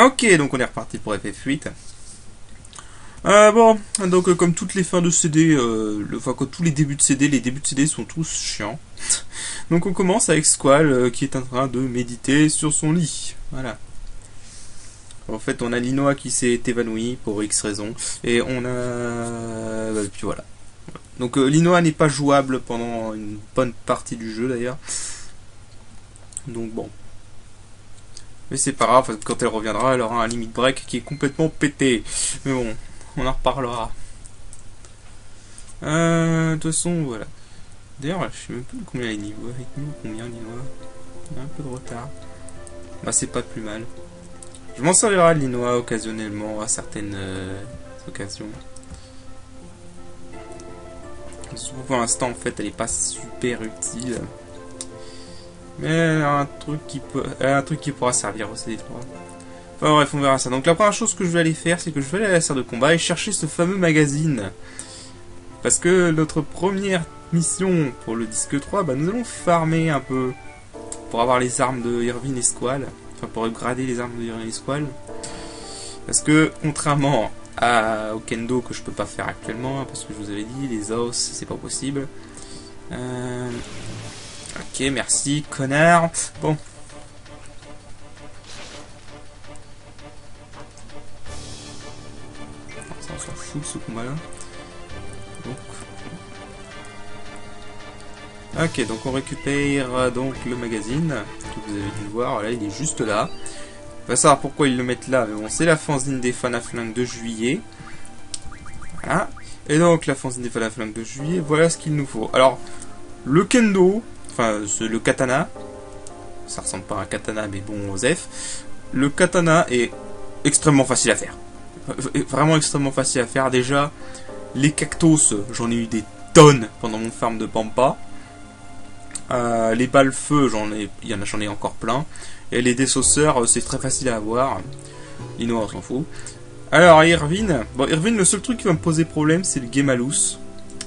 Ok, donc on est reparti pour FF8. Bon, donc comme toutes les fins de CD, enfin comme tous les débuts de CD, les débuts de CD sont tous chiants. Donc on commence avec Squall qui est en train de méditer sur son lit. Voilà. En fait, on a Linoa qui s'est évanoui pour X raisons. Et on a... puis voilà. Donc Linoa n'est pas jouable pendant une bonne partie du jeu d'ailleurs. Donc bon. Mais c'est pas grave, parce que quand elle reviendra, elle aura un limit break qui est complètement pété. Mais bon, on en reparlera. De toute façon, voilà. D'ailleurs, je sais même plus combien il est niveau avec nous, combien Linoa. Il a un peu de retard. Bah, c'est pas plus mal. Je m'en servirai de Linoa occasionnellement à certaines occasions. Pour l'instant, en fait, elle est pas super utile. Mais elle a un truc qui pourra servir aussi. Enfin bref, on verra ça. Donc la première chose que je vais aller faire, c'est que je vais aller à la salle de combat et chercher ce fameux magazine. Parce que notre première mission pour le disque 3, bah, nous allons farmer un peu pour avoir les armes de Irvine et Squall. Enfin, pour upgrader les armes de Irvine et Squall. Parce que, contrairement au Kendo que je peux pas faire actuellement, parce que je vous avais dit, les os, c'est pas possible. Ok, merci, connard. Bon. Ça, on s'en fout ce combat-là. Ok, donc on récupère donc le magazine, que vous avez dû le voir, là il est juste là. On va savoir pourquoi ils le mettent là, mais bon, c'est la fanzine des fans à flingue de juillet. Voilà. Et donc la fanzine des fans à flingue de juillet, voilà ce qu'il nous faut. Alors, le kendo, enfin le katana, ça ressemble pas à un katana mais bon, Osef. Le katana est extrêmement facile à faire. Vraiment extrêmement facile à faire. Déjà, les cactos, j'en ai eu des tonnes pendant mon farm de Pampa. Les balles feu, j'en ai encore plein. Et les désosseurs, c'est très facile à avoir. Linoa, on s'en fout. Alors, Irvine. Bon, Irvine, le seul truc qui va me poser problème, c'est le Gemalus.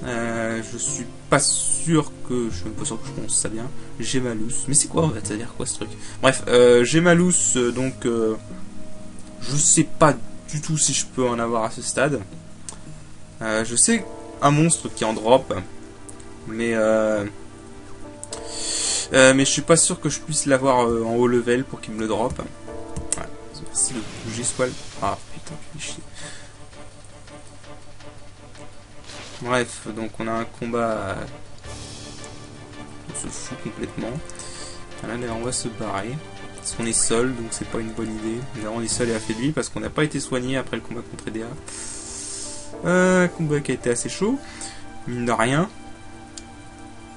Je suis pas sûr que... Je suis même pas sûr que je prononce ça bien. Gemalus. Mais c'est quoi, en fait? Ça veut dire quoi, ce truc? Bref, Gemalus, donc... je sais pas du tout si je peux en avoir à ce stade. Je sais un monstre qui en drop. Mais je suis pas sûr que je puisse l'avoir en haut level pour qu'il me le drop. Ouais, merci de bouger Squall. Ah putain, je fais chier. Bref, donc on a un combat. On se fout complètement. Là, on va se barrer. Parce qu'on est seul, donc c'est pas une bonne idée. Là, on est seul et affaibli parce qu'on n'a pas été soigné après le combat contre EDA. Combat qui a été assez chaud. Mine de rien.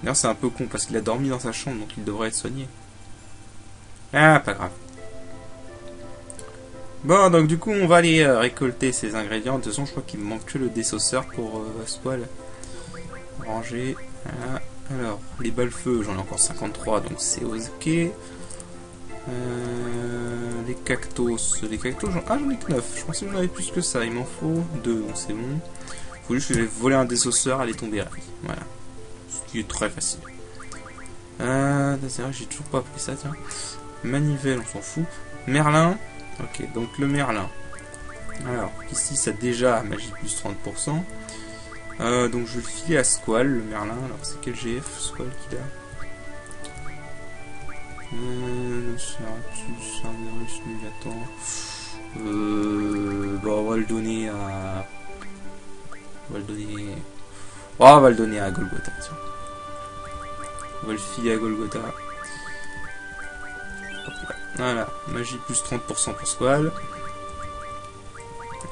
D'ailleurs, c'est un peu con parce qu'il a dormi dans sa chambre, donc il devrait être soigné. Ah, pas grave. Bon, donc du coup, on va aller récolter ces ingrédients. De toute façon, je crois qu'il me manque que le désosseur pour Squall. Ranger. Voilà. Alors, les balles feu, j'en ai encore 53, donc c'est ok. Les cactos. Les cactos, j'en ai que 9. Je pensais que j'en avais plus que ça. Il m'en faut 2, donc c'est bon. Il faut juste que je vais voler un désosseur, aller tomber à lui. Voilà. Ce qui est très facile. C'est vrai, j'ai toujours pas appris ça, tiens. Manivelle, on s'en fout. Merlin. Ok, donc le Merlin. Alors, ici, ça a déjà magie plus 30%. Donc je vais le filer à Squall, le Merlin. Alors, c'est quel GF, Squall, qu'il a le Ceratus, Cerberus, Nulator. Bon, on va le donner à... On va le donner à Golgotha, tiens. On va le filer à Golgotha. Voilà, magie plus 30% pour Squall.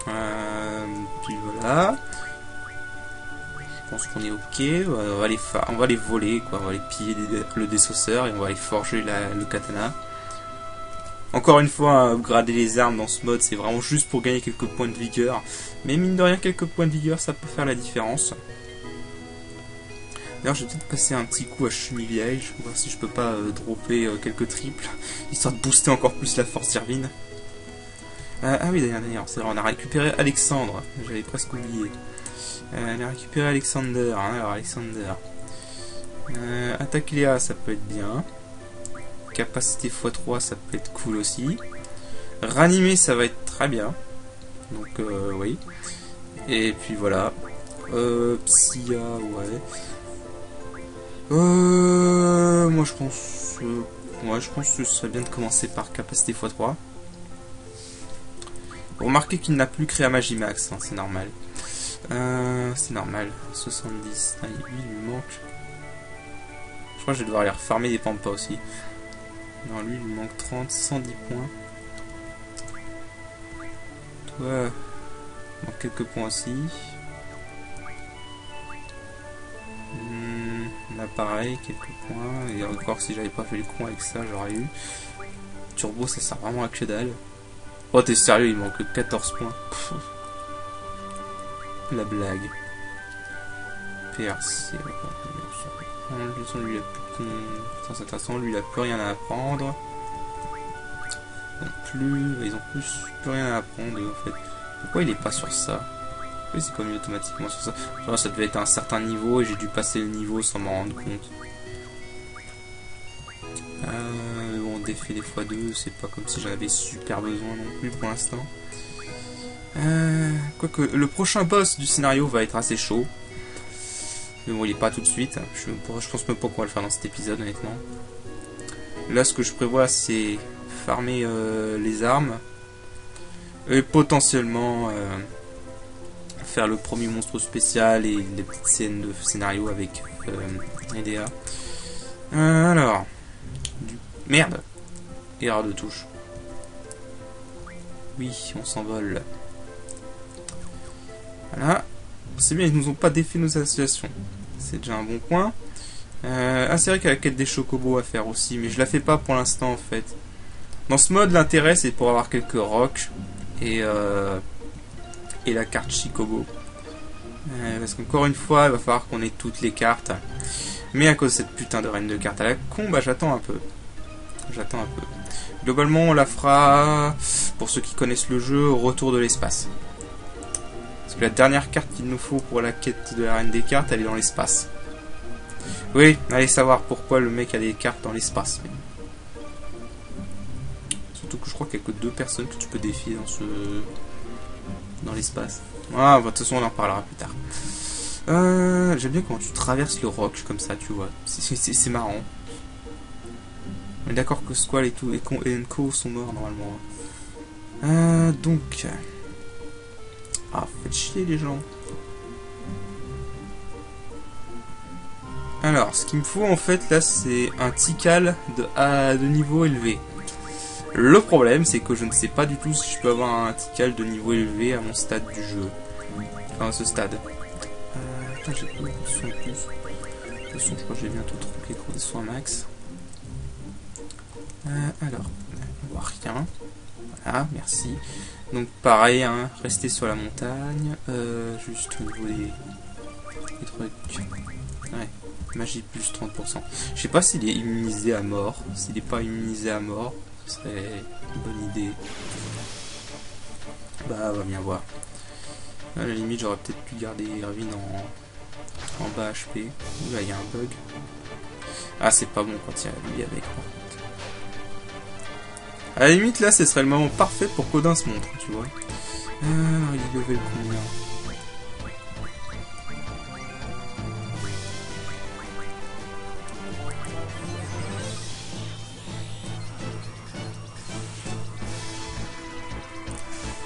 Puis voilà. Je pense qu'on est ok. On va les voler, quoi. On va les piller le désosseur et on va aller forger le katana. Encore une fois, upgrader les armes dans ce mode, c'est vraiment juste pour gagner quelques points de vigueur. Mais mine de rien, quelques points de vigueur, ça peut faire la différence. D'ailleurs, je vais peut-être passer un petit coup à Chumiliège, voir si je peux pas dropper quelques triples, histoire de booster encore plus la force d'Irvine. Ah oui, d'ailleurs, c'est vrai, on a récupéré Alexandre, j'avais presque oublié. On a récupéré Alexander, hein, alors Alexander. Attaque Léa, ça peut être bien. Capacité x3, ça peut être cool aussi. Ranimer, ça va être très bien. Donc, oui. Et puis voilà. Psya, ouais. Moi je pense... je pense que ce serait bien de commencer par capacité x3. Remarquez qu'il n'a plus créé à Magimax, hein, c'est normal. C'est normal. 70. Ah, lui, il lui manque. Je crois que je vais devoir aller refarmer des pampas aussi. Non, lui, il lui manque 30, 110 points. Toi, il manque quelques points aussi. Là, pareil, quelques points. Et encore, si j'avais pas fait le con avec ça, j'aurais eu. Turbo, ça sert vraiment à que dalle. Oh, t'es sérieux, il manque 14 points. Pff. La blague. PRC. Lui, c'est intéressant, lui, il a plus rien à apprendre. Ils ont plus rien à apprendre, en fait. Pourquoi il est pas sur ça? Oui, c'est pas mis automatiquement sur ça. Genre, ça devait être à un certain niveau et j'ai dû passer le niveau sans m'en rendre compte. Bon, défait des x2, c'est pas comme si j'en avais super besoin non plus pour l'instant. Quoique, le prochain boss du scénario va être assez chaud. Mais bon, il est pas tout de suite. Je pense même pas qu'on va le faire dans cet épisode, honnêtement. Là, ce que je prévois, c'est farmer les armes. Et potentiellement faire le premier monstre spécial et les petites scènes de scénario avec EDA. Alors. Merde! Erreur de touche. Oui, on s'envole. Voilà. C'est bien, ils nous ont pas défait nos associations. C'est déjà un bon point. Ah, c'est vrai qu'il y a la quête des chocobos à faire aussi, mais je la fais pas pour l'instant en fait. Dans ce mode, l'intérêt c'est pour avoir quelques rocs et la carte Chicobo. Parce qu'encore une fois, il va falloir qu'on ait toutes les cartes. Mais à cause de cette putain de reine de cartes à la con, bah j'attends un peu. Globalement, on la fera, pour ceux qui connaissent le jeu, au retour de l'espace. Parce que la dernière carte qu'il nous faut pour la quête de la reine des cartes, elle est dans l'espace. Oui, allez savoir pourquoi le mec a des cartes dans l'espace. Surtout que je crois qu'il n'y a que 2 personnes que tu peux défier dans l'espace. Ah, bah, de toute façon, on en parlera plus tard. J'aime bien quand tu traverses le roc comme ça, tu vois. C'est marrant. On est d'accord que Squall et tout et Enko sont morts normalement. Donc. Ah, faites chier les gens. Alors, ce qu'il me faut en fait là, c'est un Tikal de niveau élevé. Le problème, c'est que je ne sais pas du tout si je peux avoir un Tikal de niveau élevé à mon stade du jeu. Enfin, à ce stade. Putain, j'ai pas beaucoup de soins en plus. De toute façon, je crois que j'ai bientôt troqué pour des soins max. Alors, on voit rien. Voilà, merci. Donc, pareil, hein, rester sur la montagne. Juste au niveau des trucs. Ouais. Magie plus 30%. Je sais pas s'il est immunisé à mort. S'il n'est pas immunisé à mort, ce serait une bonne idée. Bah, on va bien voir. À la limite, j'aurais peut-être pu garder Irvine en bas HP. Là, il y a un bug. Ah, c'est pas bon quand il y a lui avec. À la limite, là, ce serait le moment parfait pour qu'Odin se montre, tu vois. Il est level combien ?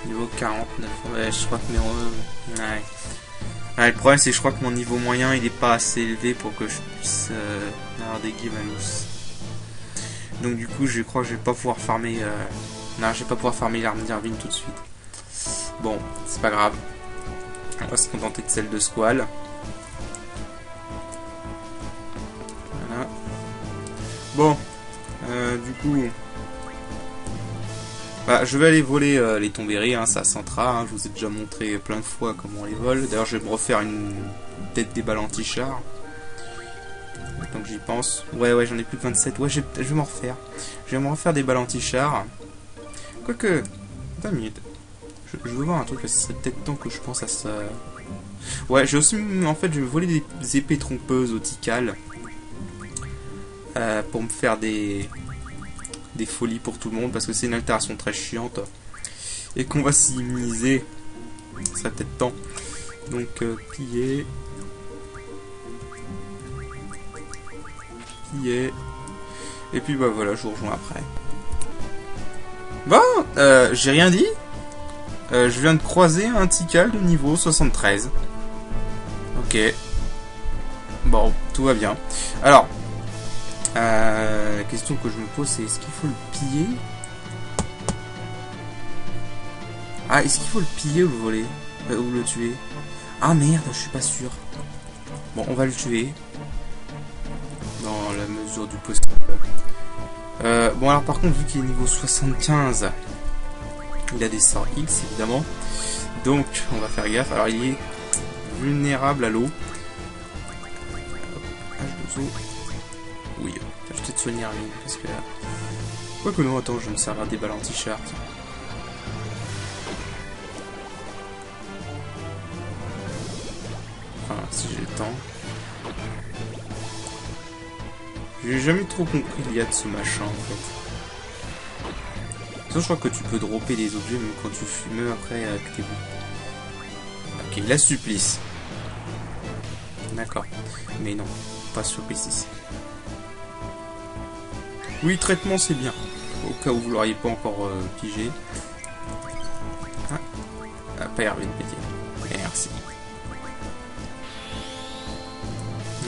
Niveau 49, ouais, je crois que ouais, le problème c'est que je crois que mon niveau moyen il est pas assez élevé pour que je puisse avoir des Gimalus. Donc du coup je crois que je vais pas pouvoir farmer non, je vais pas pouvoir farmer l'arme d'Irvine tout de suite. Bon, c'est pas grave. On va se contenter de celle de Squall. Voilà. Bon, du coup bah, je vais aller voler les tombéries, hein, ça Centra, hein, je vous ai déjà montré plein de fois comment on les vole. D'ailleurs, je vais me refaire une tête des balles anti-char. Donc j'y pense. Ouais, j'en ai plus que 27. Ouais, je vais m'en refaire. Je vais me refaire des balles anti-char. Quoique, 20 minutes. Je veux voir un truc, ce serait peut-être temps que je pense à ça. Ouais, j'ai aussi, en fait, je vais voler des épées trompeuses au Tikal. Pour me faire des des folies pour tout le monde, parce que c'est une altération très chiante. Et qu'on va s'immuniser. Ça serait peut-être temps. Donc, piller. Piller. Et puis, bah voilà, je vous rejoins après. Bon, j'ai rien dit. Je viens de croiser un Tikal de niveau 73. Ok. Bon, tout va bien. Alors, la question que je me pose, c'est est-ce qu'il faut le piller? Ah, est-ce qu'il faut le piller ou le voler? Ou le tuer? Ah merde, je suis pas sûr. Bon, on va le tuer. Dans la mesure du possible. Bon, alors par contre, vu qu'il est niveau 75, il a des sorts X, évidemment. Donc, on va faire gaffe. Alors, il est vulnérable à l'eau. H2O. Oui, je vais peut-être soigner Armin, parce que là... Quoique non, attends, je me servir des balles anti-char. Enfin, si j'ai le temps. J'ai jamais trop compris l'IA de ce machin, en fait. Je crois que tu peux dropper des objets même quand tu fumes après avec tes bouts. Ok, la supplice. D'accord. Mais non, pas supplice ici. Oui, traitement c'est bien. Au cas où vous l'auriez pas encore pigé. Ah, pas Hervé de péter. Merci.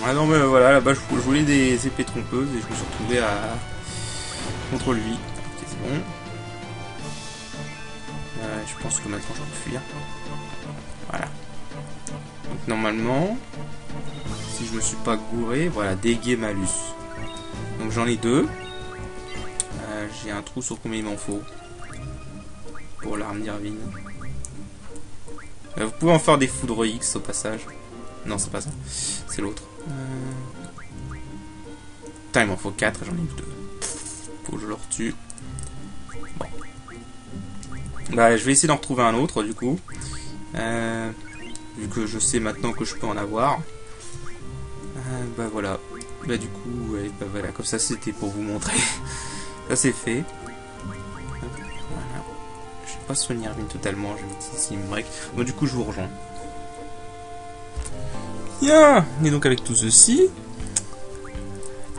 Ah non mais voilà, là-bas je voulais des épées trompeuses et je me suis retrouvé contre lui. Ok, c'est bon. Je pense que maintenant je peux fuir. Voilà. Donc normalement, si je me suis pas gouré, voilà, dégâts malus. Donc j'en ai deux. J'ai un trou sur combien il m'en faut pour l'arme d'Irvine. Vous pouvez en faire des foudres X au passage. Non, c'est pas ça. C'est l'autre. Putain, il m'en faut 4 et j'en ai 2. Faut que je le retue. Bon. Bah, je vais essayer d'en retrouver un autre, du coup. Vu que je sais maintenant que je peux en avoir. Bah, voilà. Bah, du coup, ouais, bah, voilà. Comme ça, c'était pour vous montrer. Ça, c'est fait. Voilà. Je vais pas soigner Armin totalement. Je vais mettre ici une break. Bon, du coup, je vous rejoins. Bien. Et donc, avec tout ceci...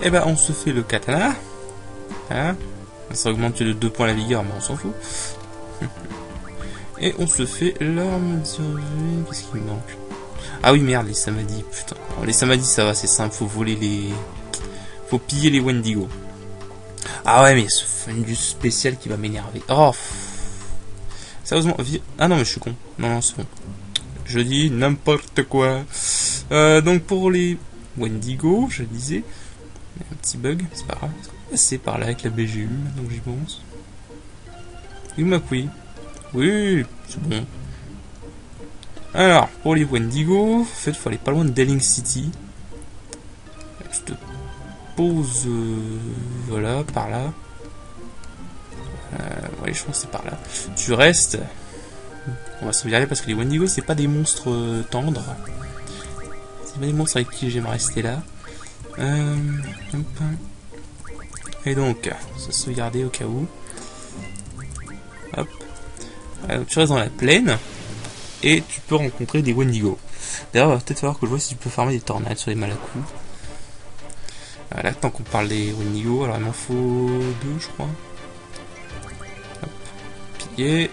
Eh ben, on se fait le katana. Hein, ça augmente de 2 points la vigueur, mais on s'en fout. Et on se fait l'arme d'Irvine. Qu'est-ce qu'il me manque? Ah oui, merde, les samadhi. Putain. Alors, les samadhi, ça va, c'est simple. Faut voler les... Faut piller les Wendigo. Ah ouais, mais ce fungus spécial qui va m'énerver. Oh. Sérieusement, ah non, mais je suis con. Non, c'est bon. Je dis n'importe quoi. Donc, pour les Wendigo, je disais... Un petit bug, c'est pas grave. C'est par là avec la BGU, donc j'y pense. Et ma couille. Oui, c'est bon. Alors, pour les Wendigo, en fait, il faut aller pas loin de Delling City. Je te pose... voilà, par là. Oui, je pense que c'est par là. Tu restes. On va sauvegarder parce que les Wendigo, c'est pas des monstres tendres. C'est pas des monstres avec qui j'aime rester là. Et donc, ça sauvegarder au cas où. Hop. Tu restes dans la plaine et tu peux rencontrer des Wendigo. D'ailleurs, il va peut-être falloir que je vois si tu peux farmer des tornades sur les Malakou. Voilà, tant qu'on parle des Wendigo, alors il m'en faut 2, je crois. Hop. Piller.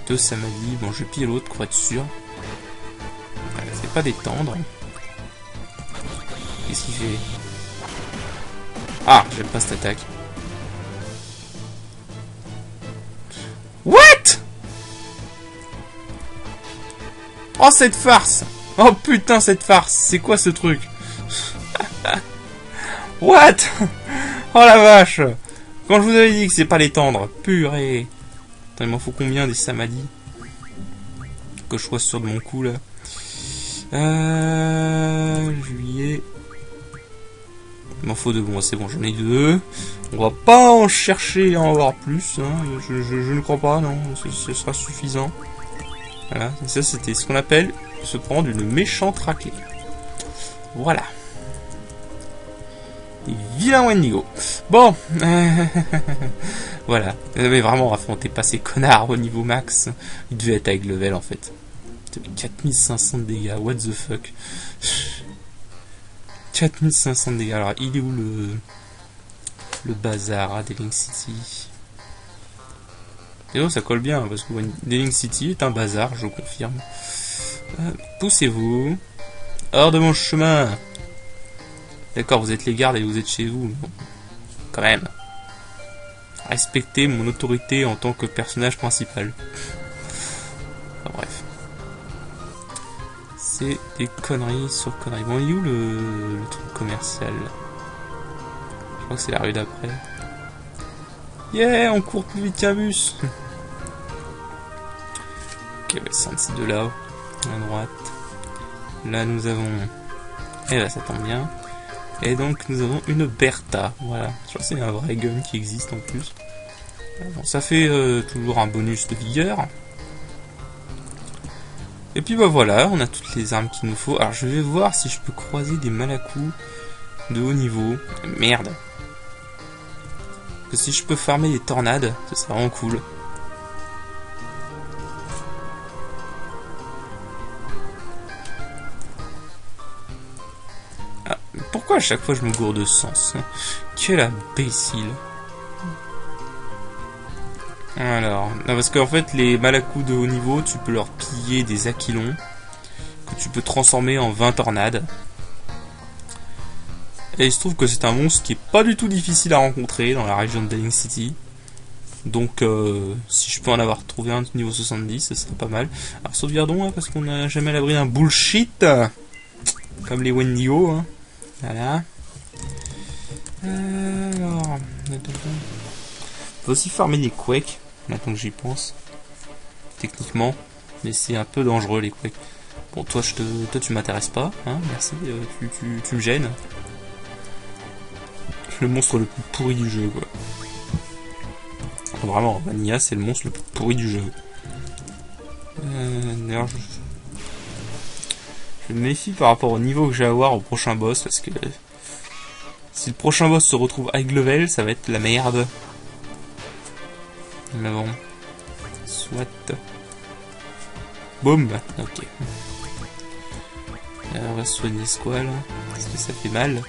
2 samadhi. Bon, je vais piller l'autre pour être sûr. Voilà, c'est pas des tendres. Qu'est-ce qu'il fait? Ah, j'aime pas cette attaque. What? Oh, cette farce! Oh putain, cette farce! C'est quoi ce truc? What? Oh la vache! Quand je vous avais dit que c'est pas les tendres, purée! Attends, il m'en faut combien des samadhi? Que je sois sûr de mon coup là. Juillet. Il m'en faut 2, bon c'est bon, j'en ai 2. On va pas en chercher et en avoir plus, hein. Je ne crois pas, non, ce sera suffisant. Voilà, ça c'était ce qu'on appelle se prendre une méchante raclée. Voilà. Et vilain Wendigo. Bon, voilà. Mais vraiment, affrontez pas ces connards au niveau max. Il devait être avec level en fait. 4500 de dégâts, what the fuck. 4500 de dégâts. Alors, il est où le bazar à Deling City? Et oh, ça colle bien, parce que Deling City est un bazar, je confirme. Poussez-vous. Hors de mon chemin. D'accord, vous êtes les gardes et vous êtes chez vous. Bon, quand même. Respectez mon autorité en tant que personnage principal. Enfin, bref. C'est des conneries sur conneries. Bon, il est où le truc commercial? Je crois que c'est la rue d'après. Yeah, on court plus vite qu'un bus. Ok, ouais, c'est de là, à droite. Là, nous avons... Et là, ça tombe bien. Et donc, nous avons une Bertha. Voilà. Je crois que c'est un vrai gun qui existe en plus. Bon, ça fait toujours un bonus de vigueur. Et puis bah voilà, on a toutes les armes qu'il nous faut. Alors je vais voir si je peux croiser des malacous de haut niveau. Merde. Parce que si je peux farmer des tornades, ça serait vraiment cool. Ah, pourquoi à chaque fois je me gourde de sens? Quel imbécile. Alors, non, parce qu'en fait, les malacous de haut niveau, tu peux leur piller des aquilons que tu peux transformer en 20 tornades. Et il se trouve que c'est un monstre qui est pas du tout difficile à rencontrer dans la région de Deling City. Donc, si je peux en avoir trouvé un de niveau 70, ce serait pas mal. Alors, sauvegardons, hein, parce qu'on n'a jamais à l'abri d'un bullshit. Comme les Wendigo, hein. Voilà. Alors... On peut aussi farmer des quakes. Maintenant que j'y pense, techniquement, mais c'est un peu dangereux les quakes. Bon, toi tu m'intéresses pas, hein, merci, tu me gênes. Le monstre le plus pourri du jeu, quoi. Vraiment, Vanilla, c'est le monstre le plus pourri du jeu. D'ailleurs, je me méfie par rapport au niveau que je vais avoir au prochain boss, parce que si le prochain boss se retrouve high level, ça va être la merde. Mais bon, soit. Boum. Ok. Alors, on va soigner Squall, parce que ça fait mal.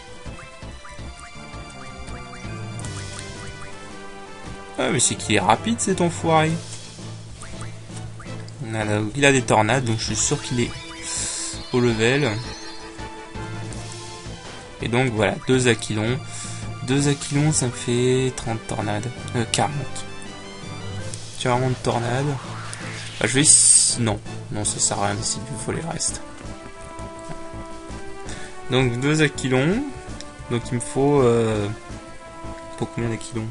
Ah, mais c'est qu'il est rapide cet enfoiré. Il a des tornades, donc je suis sûr qu'il est au level. Et donc voilà, 2 aquilons. 2 aquilons, ça me fait 30 tornades. 40. 40 tornades. Bah, je vais... Non, ça sert à rien d'essayer de voler le reste. Donc 2 aquilons. Donc il me faut... Pour combien d'aquilons?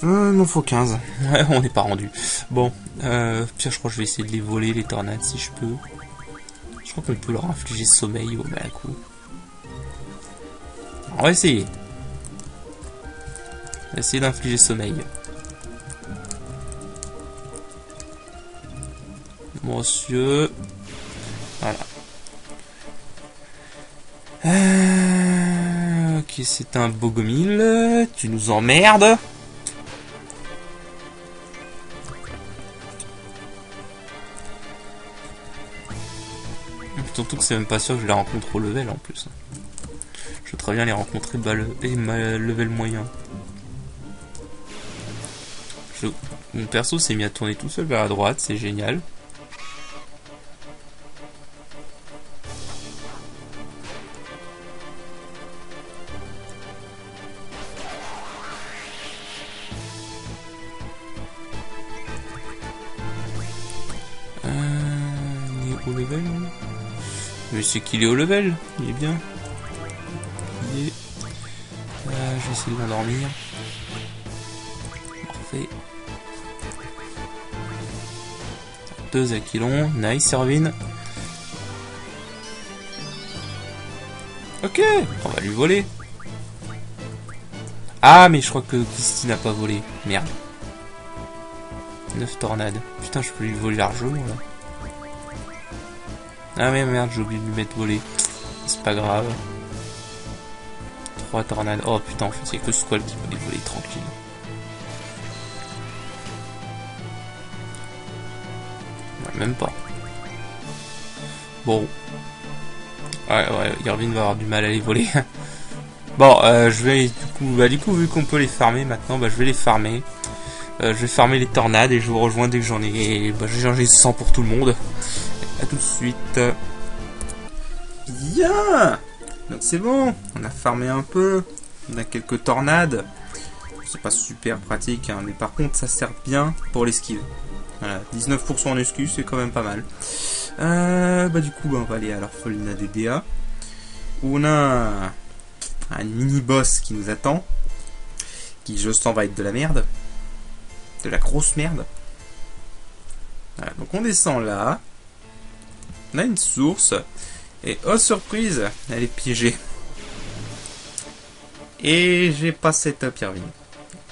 Il m'en faut 15. Ouais, on n'est pas rendu. Bon, je crois que je vais essayer de les voler, les tornades, si je peux. Je crois qu'on peut leur infliger sommeil au malacou. On va essayer. On va essayer d'infliger sommeil. Monsieur. Voilà. Ok, c'est un Bogomil. Tu nous emmerdes. Surtout que c'est même pas sûr que je les rencontre au level en plus. Je veux très bien les rencontrer level moyen. Mon perso s'est mis à tourner tout seul vers la droite, c'est génial. Il est au level, hein. Mais c'est qu'il est au level, il est bien. Il est... je vais essayer de l'endormir. Parfait. 2 aquilons, nice Erwin. Ok, on va lui voler. Ah, mais je crois que Christy n'a pas volé. Merde. 9 tornades. Putain, je peux lui voler largement là. Ah mais merde, j'ai oublié de lui mettre volé. C'est pas grave. 3 tornades. Oh putain, en fait, c'est que Squall qui peut les voler tranquille. Ouais, même pas. Bon. Ouais, Irvine va avoir du mal à les voler. Bon, je vais du coup, vu qu'on peut les farmer maintenant, je vais les farmer. Je vais farmer les tornades et je vous rejoins dès que j'en ai. J'en ai 100 pour tout le monde. A tout de suite. Bien. Donc c'est bon, on a farmé un peu. On a quelques tornades. C'est pas super pratique, hein, mais par contre ça sert bien pour l'esquive. Voilà, 19% en esquive, c'est quand même pas mal. Du coup, on va aller à l'orphelinat des DA. Où on a un mini-boss qui nous attend. Qui, je sens, va être de la merde. De la grosse merde. Voilà, donc on descend là. On a une source. Et oh surprise, elle est piégée. Et j'ai pas setup Irvine.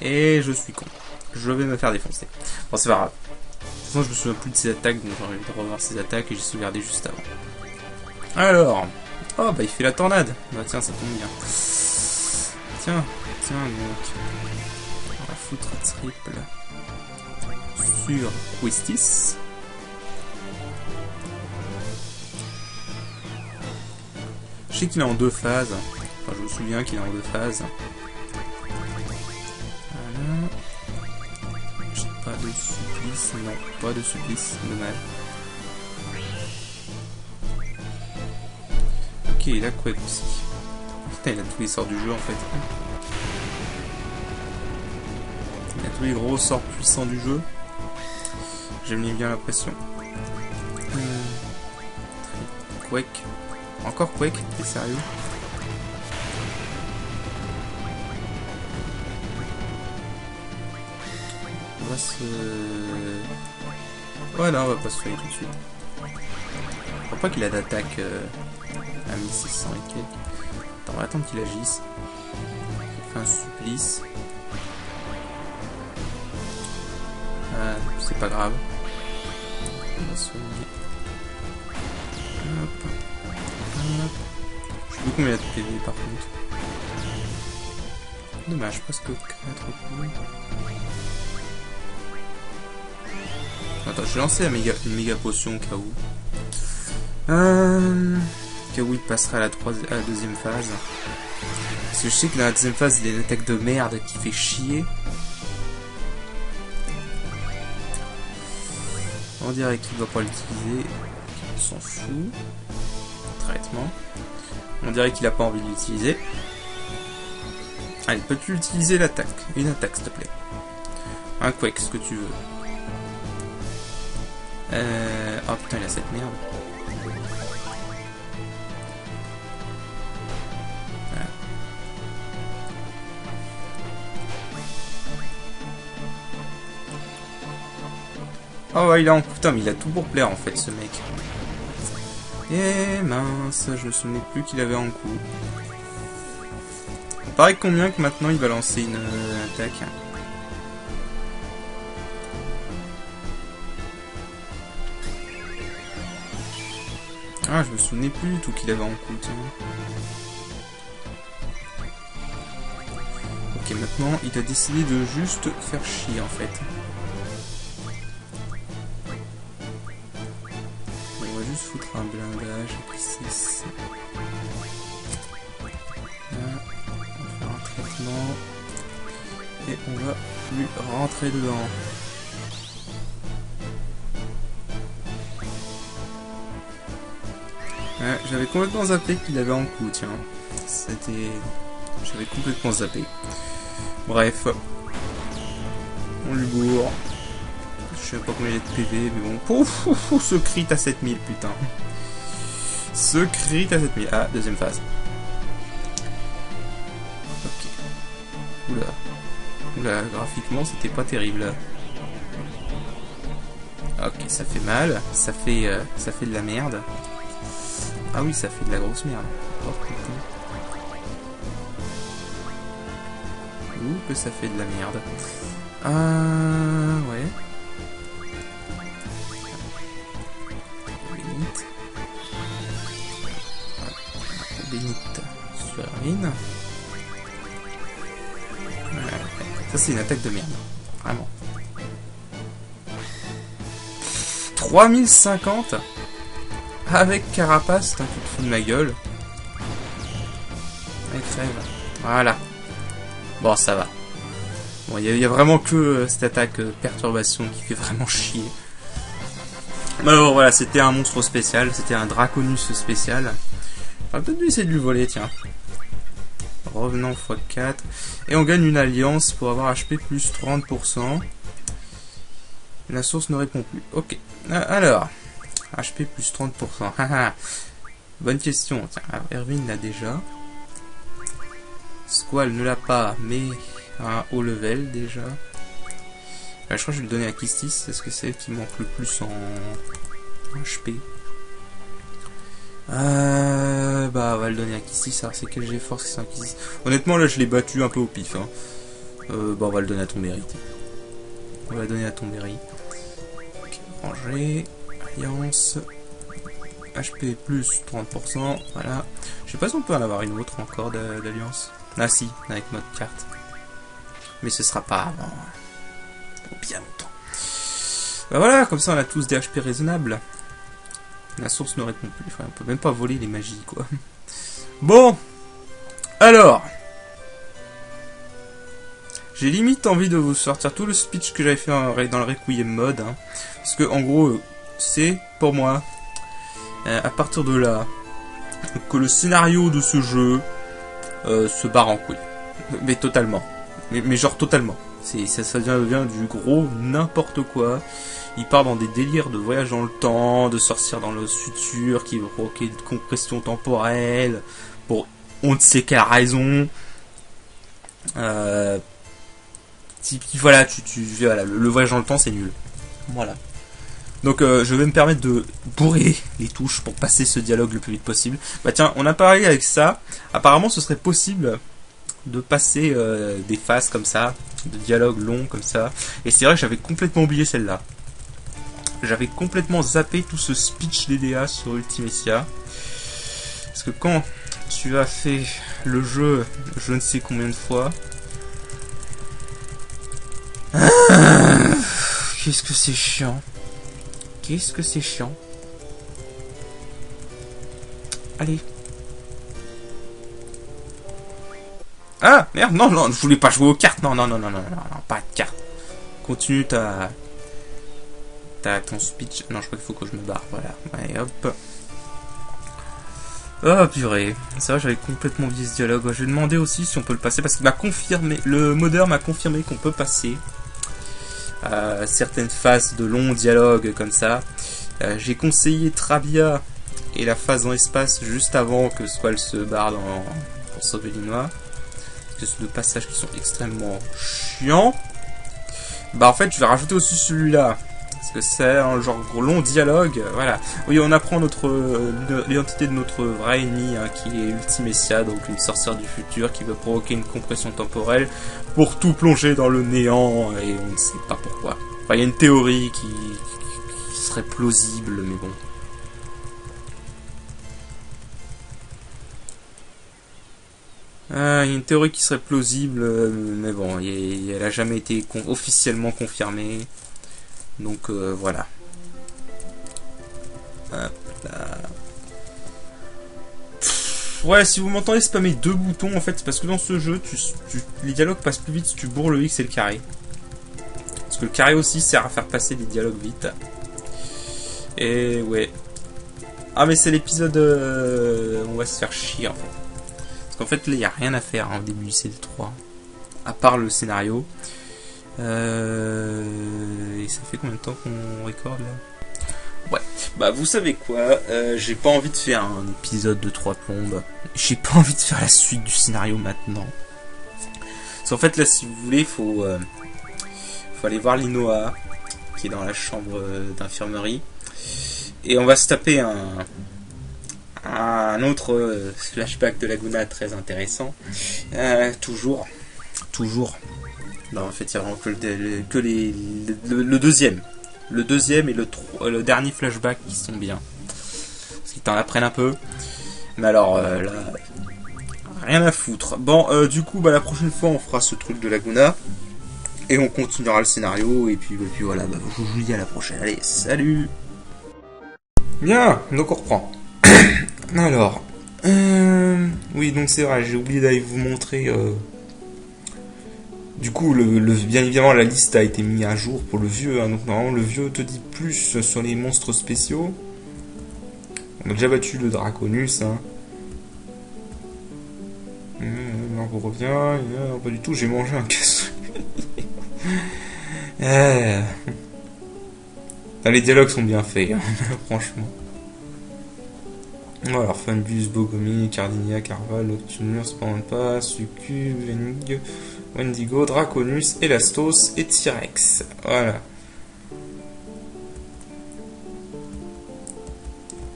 Et je suis con. Je vais me faire défoncer. Bon, c'est pas grave. De toute façon, je me souviens plus de ses attaques, donc j'ai envie de revoir ses attaques et j'ai sauvegardé juste avant. Alors. Oh, il fait la tornade. Bah tiens, ça tombe bien. Tiens, donc. On va foutre triple sur Questis. Je sais qu'il est en 2 phases. Enfin, je me souviens qu'il est en 2 phases. Voilà. J'ai pas de supplice. Non, pas de supplice. Dommage. Ok, il a Quake aussi. Putain, il a tous les sorts du jeu en fait. Il a tous les gros sorts puissants du jeu. J'ai mis bien l'impression. Quake. Encore Quake, t'es sérieux? On va se... Voilà, on va pas se faire tout de suite. Je crois pas qu'il a d'attaque à 1600 et quelques. Attends, on va attendre qu'il agisse. Il fait un supplice. C'est pas grave. On va soigner. Hop. Je sais plus combien il a de PV par contre. Dommage, presque 4 coups. Attends, je vais lancer une méga potion au cas où. Au cas où il passera à la deuxième phase. Parce que je sais que dans la deuxième phase, il y a une attaque de merde qui fait chier. On dirait qu'il ne va pas l'utiliser. On s'en fout. Traitement. On dirait qu'il a pas envie de l'utiliser. Allez, peux-tu utiliser l'attaque? Une attaque, s'il te plaît. Un Quake, ce que tu veux. Oh putain, il a cette merde. Voilà. Oh, il a en putain, mais il a tout pour plaire en fait, ce mec. Eh mince, je me souvenais plus qu'il avait en coup. Il paraît combien que maintenant il va lancer une attaque. Ah, je me souvenais plus du tout qu'il avait en coup, tiens. Ok, maintenant il a décidé de juste faire chier en fait. On va juste foutre un blindage, puis 6. Et on va lui rentrer dedans. Ouais, j'avais complètement zappé qu'il avait en coup, tiens. C'était... J'avais complètement zappé. Bref. On lui bourre. Je sais pas combien il y a de PV, mais bon. Pouf, ce crit à 7000, putain. Ce crit à 7000. Ah, deuxième phase. Oula, graphiquement c'était pas terrible. Ok, ça fait mal, ça fait de la merde. Ah oui, ça fait de la grosse merde. Oh putain. Ouh, que ça fait de la merde. Ouais. Bénite. Bénite sur Irvine. c'est une attaque de merde. Vraiment. 3050 avec Carapace, t'es un coup de fou de ma gueule. Elle crève. Voilà. Bon, ça va. Bon, il y a vraiment que cette attaque perturbation qui fait vraiment chier. Mais alors voilà, c'était un monstre spécial, c'était un Draconus spécial. On va peut-être essayer de lui voler, tiens. Revenant x4. Et on gagne une alliance pour avoir HP plus 30%. La source ne répond plus. Ok. Alors. HP plus 30%. Bonne question. Tiens, Erwin l'a déjà. Squall ne l'a pas, mais à un haut level déjà. Je crois que je vais le donner à Kistis. Est-ce que c'est elle qui manque le plus en HP? Bah, on va le donner à Kistis. Alors, c'est quel G-Force qui sont à Kistis? Honnêtement, là, je l'ai battu un peu au pif. Hein. Bah, on va le donner à Tonberry. On va le donner à Tonberry. Ok, ranger. Alliance. HP plus 30%. Voilà. Je sais pas si on peut en avoir une autre encore d'alliance. Ah, si, avec notre carte. Mais ce sera pas avant. Bien longtemps. Bah voilà, comme ça on a tous des HP raisonnables. La source ne répond plus. Enfin, on peut même pas voler les magies, quoi. Bon. Alors. J'ai limite envie de vous sortir tout le speech que j'avais fait dans le Requiem mode. Hein, parce que, en gros, c'est, pour moi, à partir de là, que le scénario de ce jeu se barre en couille. Mais totalement. Mais genre totalement. Ça devient du gros n'importe quoi. Il part dans des délires de voyage dans le temps, de sortir dans le futur, qui va provoquer une compression temporelle, pour on ne sait quelle raison. Voilà, voilà, le voyage dans le temps c'est nul. Voilà. Donc je vais me permettre de bourrer les touches pour passer ce dialogue le plus vite possible. Bah tiens, on a parlé avec ça. Apparemment ce serait possible de passer des phases comme ça, de dialogues longs comme ça. Et c'est vrai que j'avais complètement oublié celle-là. J'avais complètement zappé tout ce speech DDA sur Ultimecia. Parce que quand tu as fait le jeu je ne sais combien de fois... Qu'est-ce que c'est chiant. Qu'est-ce que c'est chiant. Allez. Ah, merde, non, non, je voulais pas jouer aux cartes. Non, pas de cartes. Continue ton speech. Non, je crois qu'il faut que je me barre, voilà. Allez, hop. Oh, purée. C'est vrai, j'avais complètement oublié ce dialogue. Je vais demander aussi si on peut le passer, parce qu'il m'a confirmé, le modeur m'a confirmé qu'on peut passer certaines phases de longs dialogues comme ça. J'ai conseillé Trabia et la phase dans l'espace juste avant que Squall se barre pour sauver Linois. Ce sont deux passages qui sont extrêmement chiants. Bah en fait je vais rajouter aussi celui-là. Parce que c'est un genre long dialogue. Voilà. Oui, on apprend l'identité de notre vrai ennemi, hein, qui est Ultimecia, donc une sorcière du futur qui veut provoquer une compression temporelle pour tout plonger dans le néant, et on ne sait pas pourquoi. Enfin, il y a une théorie qui serait plausible, mais bon. Il y a une théorie qui serait plausible, mais bon, elle a jamais été officiellement confirmée. Donc voilà. Hop là. Ouais, si vous m'entendez spammer deux boutons, en fait, c'est parce que dans ce jeu, les dialogues passent plus vite si tu bourres le X et le carré. Parce que le carré aussi sert à faire passer les dialogues vite. Et ouais. Ah, mais c'est l'épisode... on va se faire chier, en fait. Parce qu'en fait, là, il n'y a rien à faire hein, au début du CD3. À part le scénario. Et ça fait combien de temps qu'on recorde là? Ouais, bah vous savez quoi, j'ai pas envie de faire un épisode de 3 plombes. J'ai pas envie de faire la suite du scénario maintenant. Parce qu'en fait là, si vous voulez, faut aller voir Linoa qui est dans la chambre d'infirmerie. Et on va se taper un autre flashback de Laguna très intéressant. Toujours. Non, en fait, il y a vraiment que le deuxième. Le deuxième et le dernier flashback qui sont bien. Parce qu'ils t'en apprennent un peu. Mais alors, là, rien à foutre. Bon, du coup, bah, la prochaine fois, on fera ce truc de Laguna. Et on continuera le scénario, et puis voilà, bah, je vous dis à la prochaine. Allez, salut. Bien, donc on reprend. Alors, oui, donc c'est vrai, j'ai oublié d'aller vous montrer. Du coup, bien évidemment, la liste a été mise à jour pour le vieux. Hein, donc normalement, le vieux te dit plus sur les monstres spéciaux. On a déjà battu le Draconus. Hein. On revient. Non, pas du tout, j'ai mangé un casse. Les dialogues sont bien faits, hein, franchement. Alors, Funbus, Bogomi, Cardinia, Carval, Noctunur, Spampa, Succube, Venig, Wendigo, Draconus, Elastos et T-Rex. Voilà.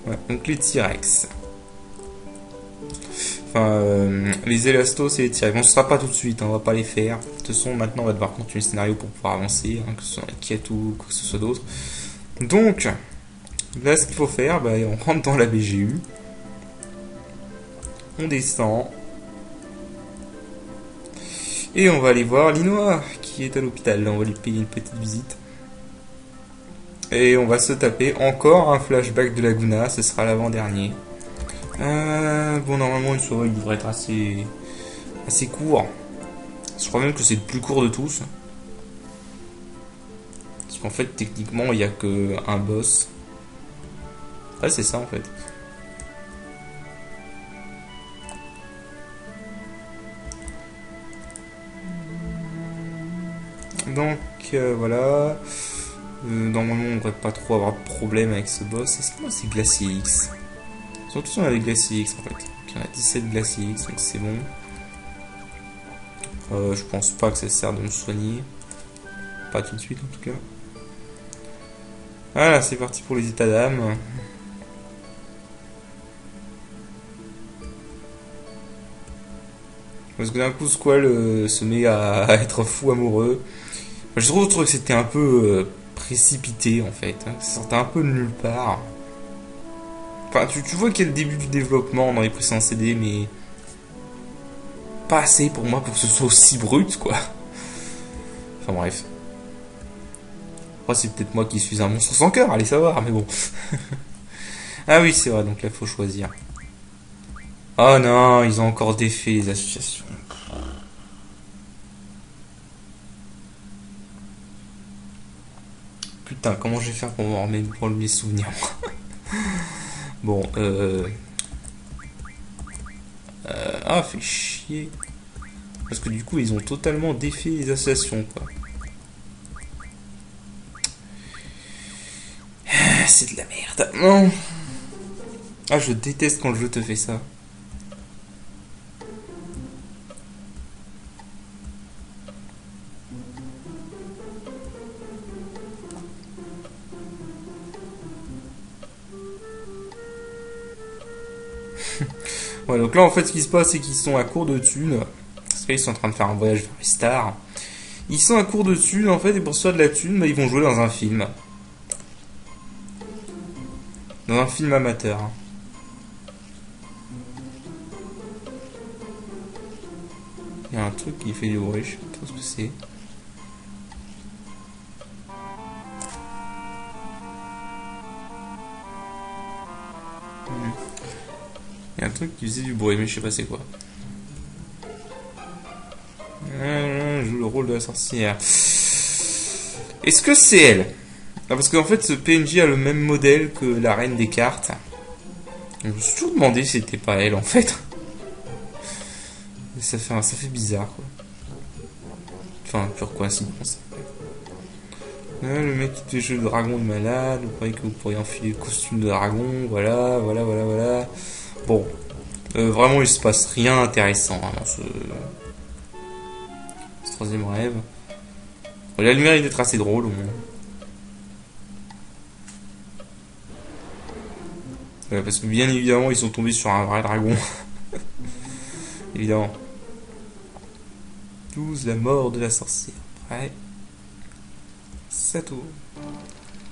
Ouais, donc les T-Rex. Enfin, les Elastos et les T-Rex. Bon, ce sera pas tout de suite, hein, on va pas les faire. De toute façon, maintenant, on va devoir continuer le scénario pour pouvoir avancer, hein, que ce soit les quêtes ou quoi que ce soit d'autre. Donc, là, ce qu'il faut faire, bah, on rentre dans la BGU. On descend. Et on va aller voir Linois, qui est à l'hôpital. Là, on va lui payer une petite visite. Et on va se taper encore un flashback de Laguna. Ce sera l'avant-dernier. Bon, normalement, il devrait être assez court. Je crois même que c'est le plus court de tous. Parce qu'en fait, techniquement, il n'y a qu'un boss. Ouais, c'est ça, en fait. Donc, voilà. Normalement, on ne devrait pas trop avoir de problème avec ce boss. Est-ce que moi, c'est Glacier X? Surtout si on a des Glacier X, en fait. Donc, il y en a 17 Glacier X, donc c'est bon. Je pense pas que ça sert de me soigner. Pas tout de suite, en tout cas. Voilà, c'est parti pour les états d'âme. Parce que d'un coup, Squall se met à être fou amoureux. Je trouve que c'était un peu précipité, en fait. Hein. Ça sortait un peu de nulle part. Enfin, tu vois qu'il y a le début du développement dans les précédents CD, mais pas assez pour moi pour que ce soit aussi brut, quoi. Enfin bref. Après, c'est peut-être moi qui suis un monstre sans cœur, allez savoir, mais bon. Ah oui, c'est vrai, donc là, il faut choisir. Oh non, ils ont encore défait les associations. Putain, comment je vais faire pour me mes souvenirs, moi. Bon, ah, fait chier. Parce que du coup, ils ont totalement défait les associations, quoi. C'est de la merde. Non. Ah, je déteste quand le jeu te fait ça. Ouais, donc là, en fait, ce qui se passe, c'est qu'ils sont à court de thunes. Parce qu'ils sont en train de faire un voyage vers les stars. Ils sont à court de thunes, en fait, et pour se faire de la thune, bah, ils vont jouer dans un film. Dans un film amateur. Il y a un truc qui fait du bruit, je sais pas trop ce que c'est. Il y a un truc qui faisait du bruit, mais je sais pas c'est quoi. Je joue le rôle de la sorcière. Est-ce que c'est elle? Ah, parce qu'en fait, ce PNJ a le même modèle que la reine des cartes. Je me suis toujours demandé si c'était pas elle, en fait. Ça fait bizarre, quoi. Enfin, pure coïncidence. Le mec qui fait jeu de dragon est malade. Vous croyez que vous pourriez enfiler le costume de dragon? Voilà. Bon. Vraiment, il se passe rien d'intéressant hein, dans ce troisième rêve. Il a le mérite d'être assez drôle, au moins. Parce que bien évidemment, ils sont tombés sur un vrai dragon. Évidemment. 12, la mort de la sorcière. Ouais. Ça tourne.